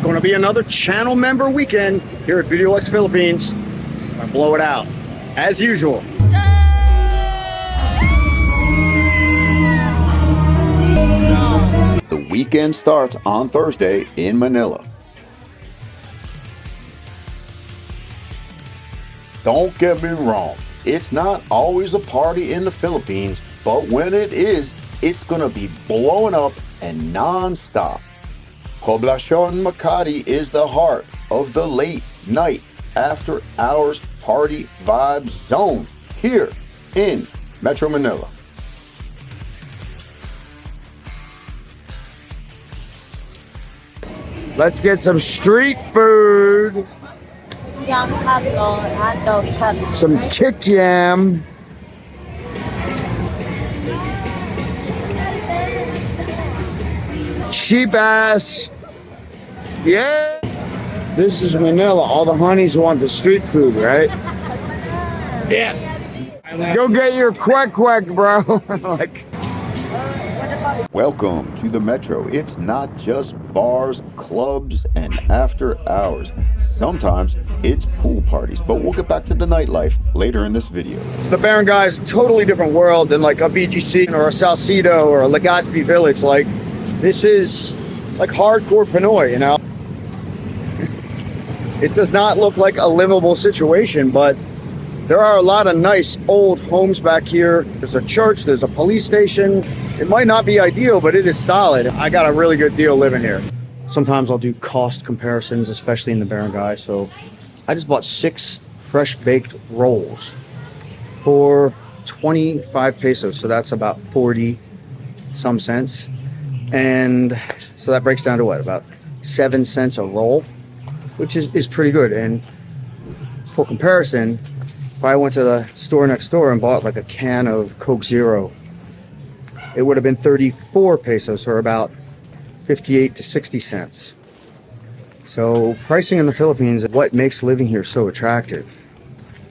going to be another channel member weekend here at VideoLex Philippines. I blow it out as usual. The weekend starts on Thursday in Manila. Don't get me wrong, it's not always a party in the Philippines, but when it is, it's gonna be blowing up and non-stop. Poblacion Makati is the heart of the late night after hours party vibe zone here in Metro Manila. Let's get some street food. Some kick yam. Cheap ass. Yeah. This is Manila. All the honeys want the street food, right? Yeah. Go get your quack, bro. Like. Welcome to the Metro. It's not just bars, clubs, and after hours. Sometimes it's pool parties, but we'll get back to the nightlife later in this video. The Barangay is a totally different world than like a BGC or a Salcedo or a Legazpi Village. Like, this is like hardcore Pinoy, you know? It does not look like a livable situation, but there are a lot of nice old homes back here. There's a church, there's a police station. It might not be ideal, but it is solid. I got a really good deal living here. Sometimes I'll do cost comparisons, especially in the Barangay. So I just bought 6 fresh baked rolls for 25 pesos. So that's about 40 some cents. And so that breaks down to what? About 7 cents a roll, which is pretty good. And for comparison, if I went to the store next door and bought like a can of Coke Zero, it would have been 34 pesos, or about 58 to 60 cents. So pricing in the Philippines is what makes living here so attractive,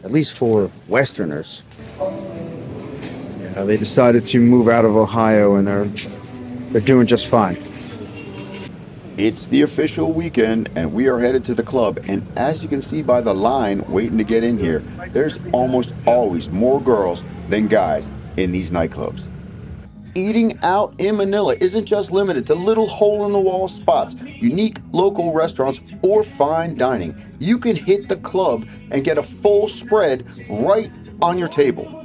at least for Westerners. Yeah, they decided to move out of Ohio, and they're doing just fine. It's the official weekend and we are headed to the club, and as you can see by the line waiting to get in here, there's almost always more girls than guys in these nightclubs. Eating out in Manila isn't just limited to little hole-in-the-wall spots, unique local restaurants, or fine dining. You can hit the club and get a full spread right on your table.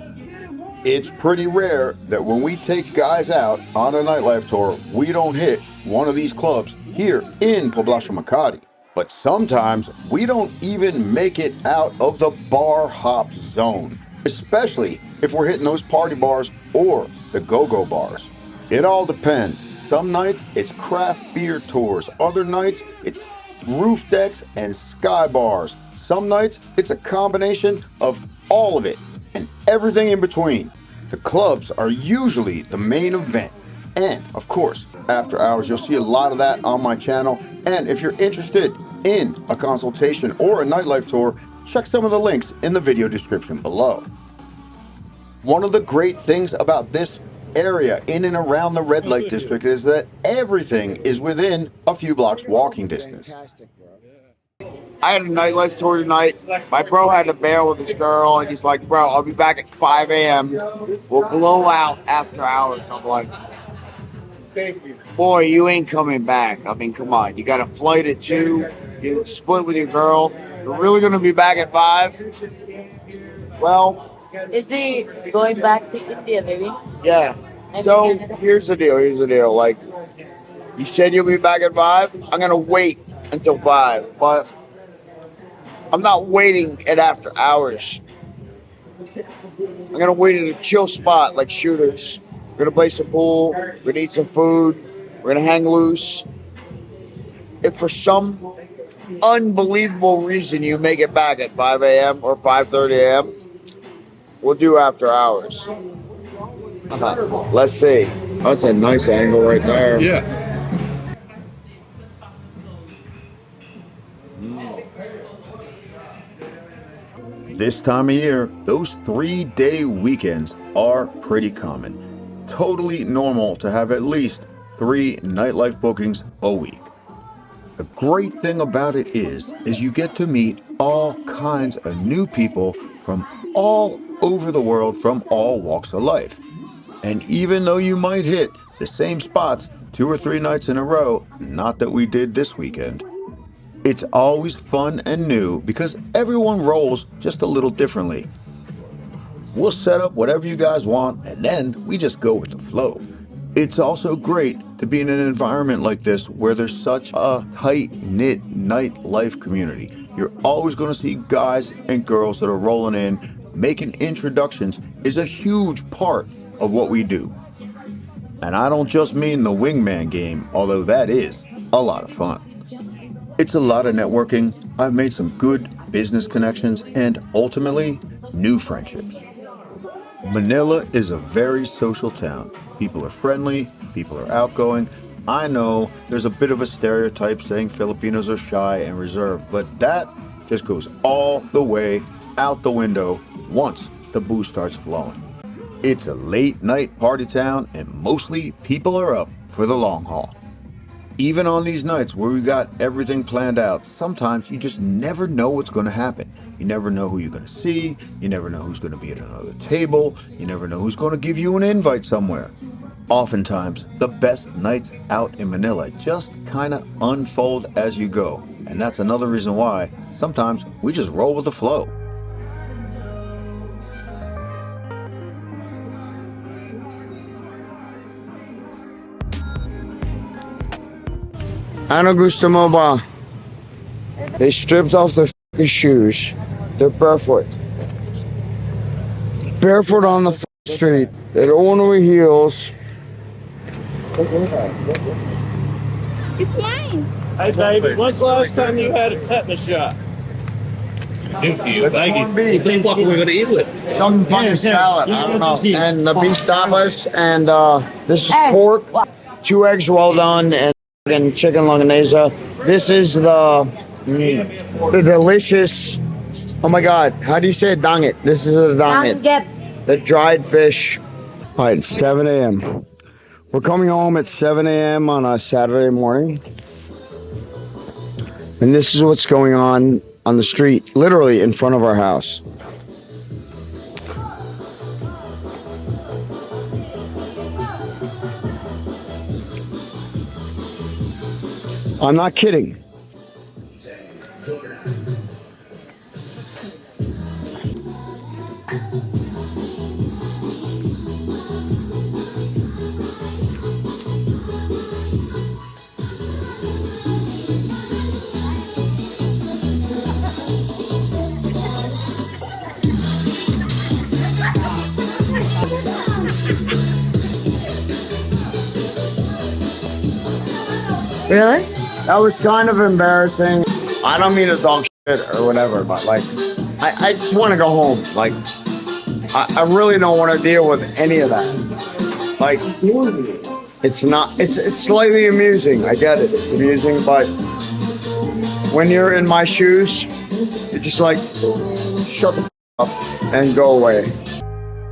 It's pretty rare that when we take guys out on a nightlife tour, we don't hit one of these clubs here in Poblacion Makati. But sometimes we don't even make it out of the bar hop zone, especially if we're hitting those party bars or the go-go bars. It all depends. Some nights it's craft beer tours. Other nights it's roof decks and sky bars. Some nights it's a combination of all of it and everything in between. The clubs are usually the main event. And of course, after hours, you'll see a lot of that on my channel. And if you're interested in a consultation or a nightlife tour, check some of the links in the video description below. One of the great things about this area in and around the red light district is that everything is within a few blocks walking distance. I had a nightlife tour tonight. My bro had to bail with this girl, and he's like, bro, I'll be back at 5 a.m. We'll blow out after hours. I'm like, boy, you ain't coming back. I mean, come on. You got a flight at 2. You split with your girl. You're really going to be back at 5? Well, is he going back to India, maybe? Yeah. So here's the deal. Like, you said you'll be back at 5. I'm going to wait until 5. But I'm not waiting at after hours. I'm going to wait at a chill spot like Shooters. We're going to play some pool. We're going to eat some food. We're going to hang loose. If for some unbelievable reason you make it back at 5 a.m. or 5:30 a.m., we'll do after hours. Let's see. That's a nice angle right there. Yeah. This time of year, those 3-day weekends are pretty common. Totally normal to have at least 3 nightlife bookings a week. The great thing about it is you get to meet all kinds of new people from all over the world, from all walks of life. And even though you might hit the same spots 2 or 3 nights in a row, not that we did this weekend, it's always fun and new because everyone rolls just a little differently. We'll set up whatever you guys want and then we just go with the flow. It's also great to be in an environment like this where there's such a tight-knit nightlife community. You're always going to see guys and girls that are rolling in. Making introductions is a huge part of what we do. And I don't just mean the wingman game, although that is a lot of fun. It's a lot of networking. I've made some good business connections and ultimately new friendships. Manila is a very social town. People are friendly, people are outgoing. I know there's a bit of a stereotype saying Filipinos are shy and reserved, but that just goes all the way out the window once the booze starts flowing. It's a late night party town and mostly people are up for the long haul. Even on these nights where we got everything planned out, sometimes you just never know what's going to happen. You never know who you're going to see. You never know who's going to be at another table. You never know who's going to give you an invite somewhere. Oftentimes, the best nights out in Manila just kind of unfold as you go. And that's another reason why sometimes we just roll with the flow. Ano gusto mo ba? They stripped off their fucking shoes. They're barefoot. Barefoot on the street. They don't want to wear heels. It's mine. Hey, David, when's the last time you had a tetanus shot? Give to you. Thank corned you. beef. Think what we're going to eat with. Some fucking salad. I don't know. And the beef tapas. And this is pork. 2 eggs well done. And chicken longanisa. This is the delicious. Oh my God! How do you say it? Danget. This is a danget. The dried fish. All right, it's 7 a.m. We're coming home at 7 a.m. on a Saturday morning, and this is what's going on the street, literally in front of our house. I'm not kidding. Really? That was kind of embarrassing. I don't mean to talk shit or whatever, but like, I just want to go home. Like, I really don't want to deal with any of that. Like, it's slightly amusing. I get it. It's amusing, but when you're in my shoes, you're just like, shut the up and go away.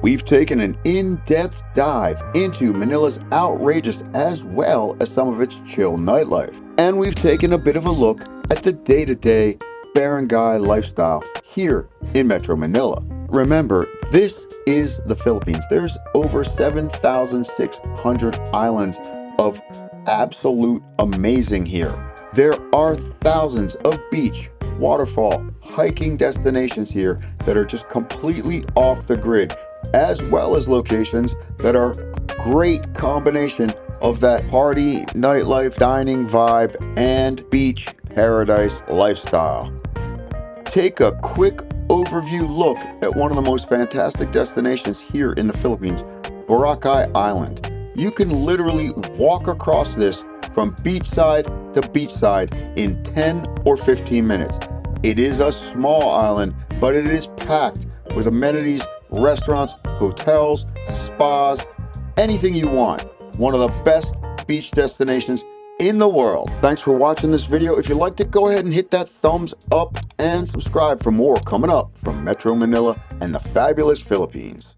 We've taken an in-depth dive into Manila's outrageous as well as some of its chill nightlife. And we've taken a bit of a look at the day-to-day barangay lifestyle here in Metro Manila. Remember, this is the Philippines. There's over 7,600 islands of absolute amazing here. There are thousands of beach, waterfall, hiking destinations here that are just completely off the grid, as well as locations that are a great combination of that party, nightlife, dining vibe, and beach paradise lifestyle. Take a quick overview look at one of the most fantastic destinations here in the Philippines, Boracay Island. You can literally walk across this from beachside to beachside in 10 or 15 minutes. It is a small island, but it is packed with amenities, restaurants, hotels, spas, anything you want. One of the best beach destinations in the world. Thanks for watching this video. If you liked it, go ahead and hit that thumbs up and subscribe for more coming up from Metro Manila and the fabulous Philippines.